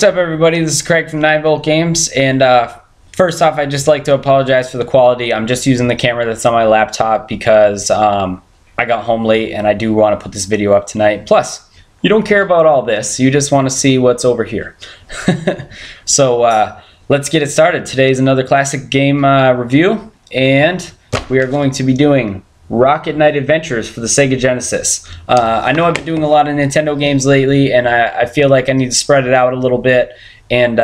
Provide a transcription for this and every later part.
What's up, everybody? This is Craig from 9V Games, and first off, I'd just like to apologize for the quality. I'm just using the camera that's on my laptop because I got home late and I do want to put this video up tonight. Plus, you don't care about all this. You just want to see what's over here. So let's get it started. Today's another classic game review, and we are going to be doing Rocket Knight Adventures for the Sega Genesis. I know I've been doing a lot of Nintendo games lately, and I feel like I need to spread it out a little bit. And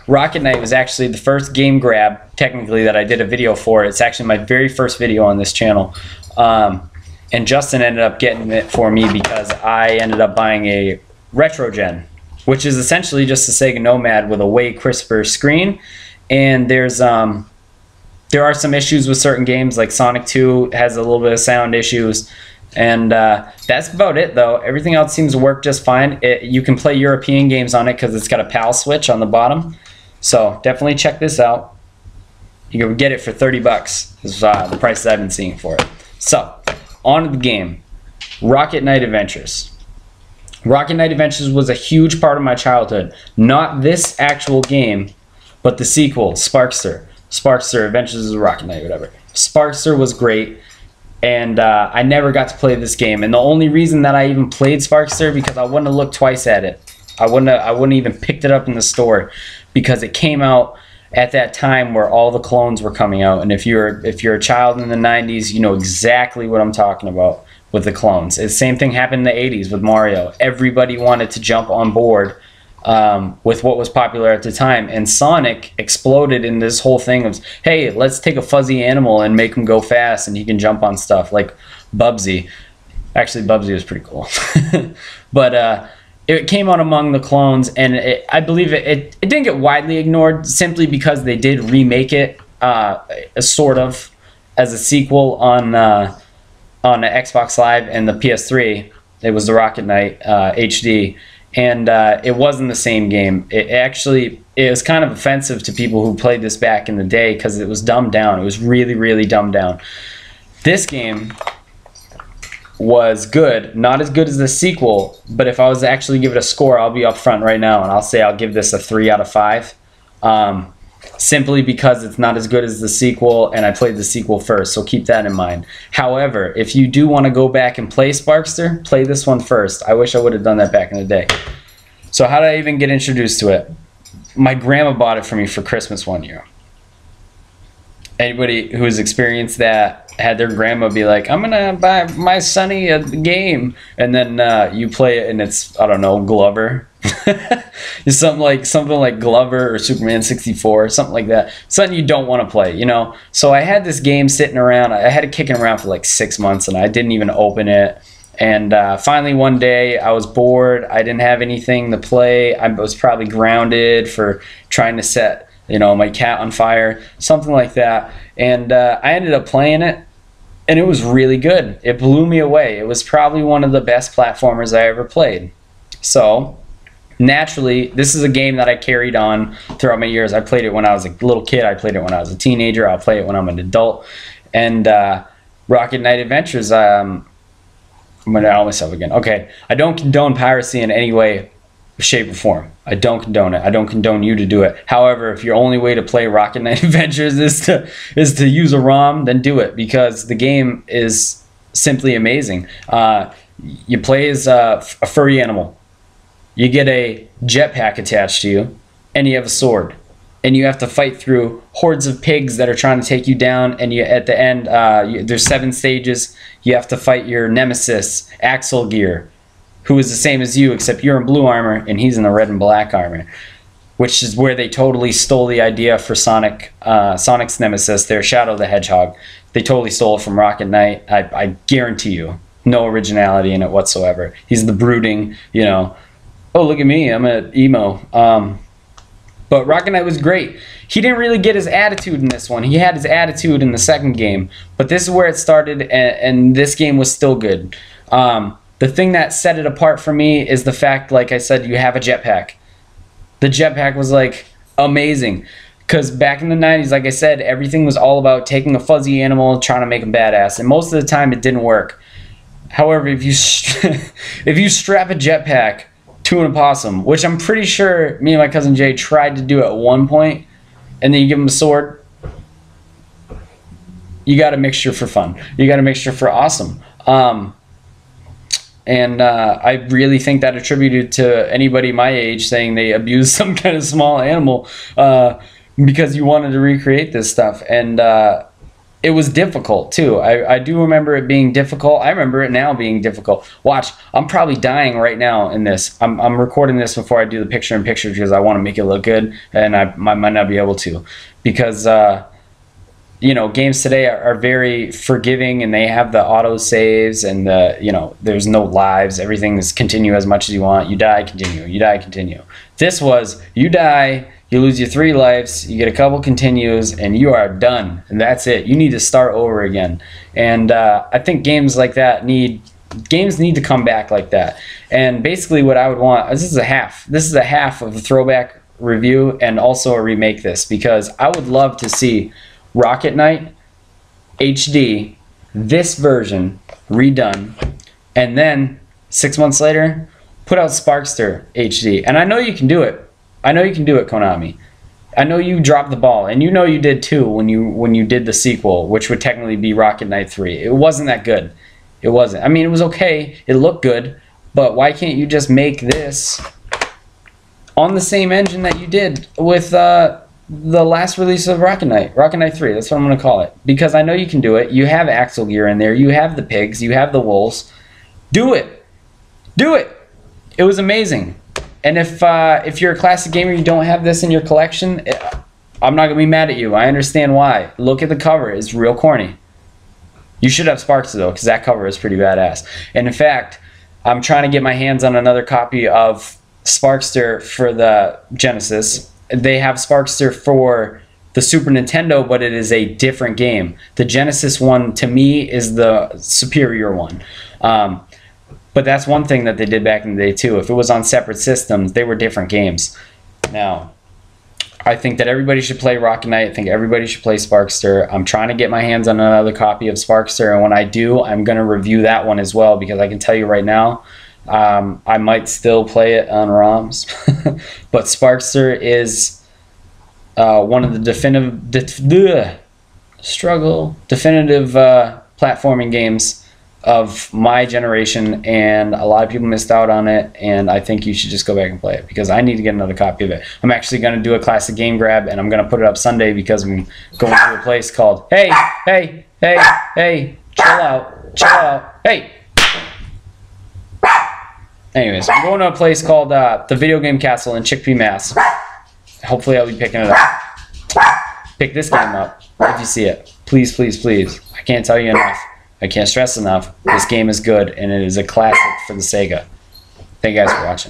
Rocket Knight was actually the first game grab, technically, that I did a video for. It's actually my very first video on this channel. And Justin ended up getting it for me because I ended up buying a Retro Gen, which is essentially just a Sega Nomad with a way crisper screen. And there are some issues with certain games, like Sonic 2 has a little bit of sound issues, and that's about it though. Everything else seems to work just fine. You can play European games on it because it's got a PAL switch on the bottom, so definitely check this out. You can get it for 30 bucks is the prices I've been seeing for it. So, on to the game. Rocket Knight Adventures. Rocket Knight Adventures was a huge part of my childhood. Not this actual game, but the sequel, Sparkster. Sparkster, Adventures of the Rocket Knight, whatever. Sparkster was great, and I never got to play this game. And the only reason that I even played Sparkster because I wouldn't have looked twice at it. I wouldn't even picked it up in the store because it came out at that time where all the clones were coming out. And if you're a child in the 90s, you know exactly what I'm talking about with the clones. The same thing happened in the 80s with Mario. Everybody wanted to jump on board with what was popular at the time, and Sonic exploded in this whole thing of, hey, let's take a fuzzy animal and make him go fast and he can jump on stuff, like Bubsy. Actually, Bubsy was pretty cool. But it came out among the clones, and I believe it didn't get widely ignored simply because they did remake it sort of as a sequel on the Xbox Live and the PS3. It was the Rocket Knight HD. And it wasn't the same game. It was kind of offensive to people who played this back in the day because it was dumbed down. It was really, really dumbed down. This game was good. Not as good as the sequel, but if I was to actually give it a score, I'll be up front right now, and I'll say I'll give this a 3 out of 5. Simply because it's not as good as the sequel, and I played the sequel first, so keep that in mind. However, if you do want to go back and play Sparkster, play this one first. I wish I would have done that back in the day. So how did I even get introduced to it? My grandma bought it for me for Christmas one year. Anybody who's experienced that had their grandma be like, I'm gonna buy my sonny a game, and then you play it and it's, I don't know, Glover. It's something like Glover or Superman 64, something like that. Something you don't want to play, you know. So I had this game sitting around. I had it kicking around for like 6 months, and I didn't even open it. And finally one day I was bored. I didn't have anything to play. I was probably grounded for trying to set, you know, my cat on fire, something like that. And I ended up playing it, and it was really good. It blew me away. It was probably one of the best platformers I ever played. So naturally, this is a game that I carried on throughout my years. I played it when I was a little kid. I played it when I was a teenager. I'll play it when I'm an adult. And Rocket Knight Adventures, I'm going to out myself again. Okay, I don't condone piracy in any way, shape, or form. I don't condone it. I don't condone you to do it. However, if your only way to play Rocket Knight Adventures is to use a ROM, then do it, because the game is simply amazing. You play as a furry animal. You get a jetpack attached to you, and you have a sword. And you have to fight through hordes of pigs that are trying to take you down, and at the end, there's 7 stages. You have to fight your nemesis, Axel Gear, who is the same as you, except you're in blue armor, and he's in the red and black armor, which is where they totally stole the idea for Sonic's nemesis, their Shadow the Hedgehog. They totally stole it from Rocket Knight. I guarantee you, no originality in it whatsoever. He's the brooding, you know, oh, look at me, I'm an emo. But Rocket Knight was great. He didn't really get his attitude in this one. He had his attitude in the second game. But this is where it started, and this game was still good. The thing that set it apart for me is the fact, like I said, you have a jetpack. The jetpack was, like, amazing. Because back in the 90s, like I said, everything was all about taking a fuzzy animal, trying to make him badass. And most of the time, it didn't work. However, if you strap a jetpack to an opossum, which I'm pretty sure me and my cousin Jay tried to do at one point, and then you give him a sword. You got a mixture for fun. You got a mixture for awesome. And I really think that attributed to anybody my age saying they abused some kind of small animal because you wanted to recreate this stuff. And it was difficult too. I do remember it being difficult. I remember it now being difficult. Watch, I'm probably dying right now in this. I'm recording this before I do the picture-in-picture because I want to make it look good, and I might not be able to because you know, games today are very forgiving, and they have the auto saves, and the, you know, there's no lives. Everything is continue as much as you want. You die, continue. You die, continue. This was you die, you lose your 3 lives, you get a couple continues, and you are done, and that's it. You need to start over again. And I think games like that need to come back like that. And basically, what I would want, this is a half. This is a half of a throwback review, and also a remake this, because I would love to see Rocket Knight HD, this version redone, and then 6 months later put out Sparkster HD. And I know you can do it. I know you can do it, Konami. I know you dropped the ball, and you know you did too when you did the sequel, which would technically be Rocket Knight 3. It wasn't that good. It wasn't. I mean, it was okay. It looked good, but why can't you just make this on the same engine that you did with the last release of Rocket Knight 3, that's what I'm going to call it. Because I know you can do it. You have Axel Gear in there. You have the pigs. You have the wolves. Do it. Do it. It was amazing. And if you're a classic gamer, you don't have this in your collection, I'm not going to be mad at you. I understand why. Look at the cover. It's real corny. You should have Sparkster, though, because that cover is pretty badass. And in fact, I'm trying to get my hands on another copy of Sparkster for the Genesis. They have Sparkster for the Super Nintendo, but it is a different game. The Genesis one, to me, is the superior one. But that's one thing that they did back in the day, too. If it was on separate systems, they were different games. Now, I think that everybody should play Rocket Knight. I think everybody should play Sparkster. I'm trying to get my hands on another copy of Sparkster, and when I do, I'm going to review that one as well, because I can tell you right now, I might still play it on ROMs, but Sparkster is one of the definitive platforming games of my generation, and a lot of people missed out on it, and I think you should just go back and play it, because I need to get another copy of it. I'm actually going to do a classic game grab, and I'm going to put it up Sunday, because I'm going to a place called Hey, chill out, hey. Anyways, I'm going to a place called the Video Game Castle in Chicopee, Mass. Hopefully I'll be picking it up. Pick this game up if you see it. Please, please, please. I can't tell you enough. I can't stress enough. This game is good, and it is a classic for the Sega. Thank you guys for watching.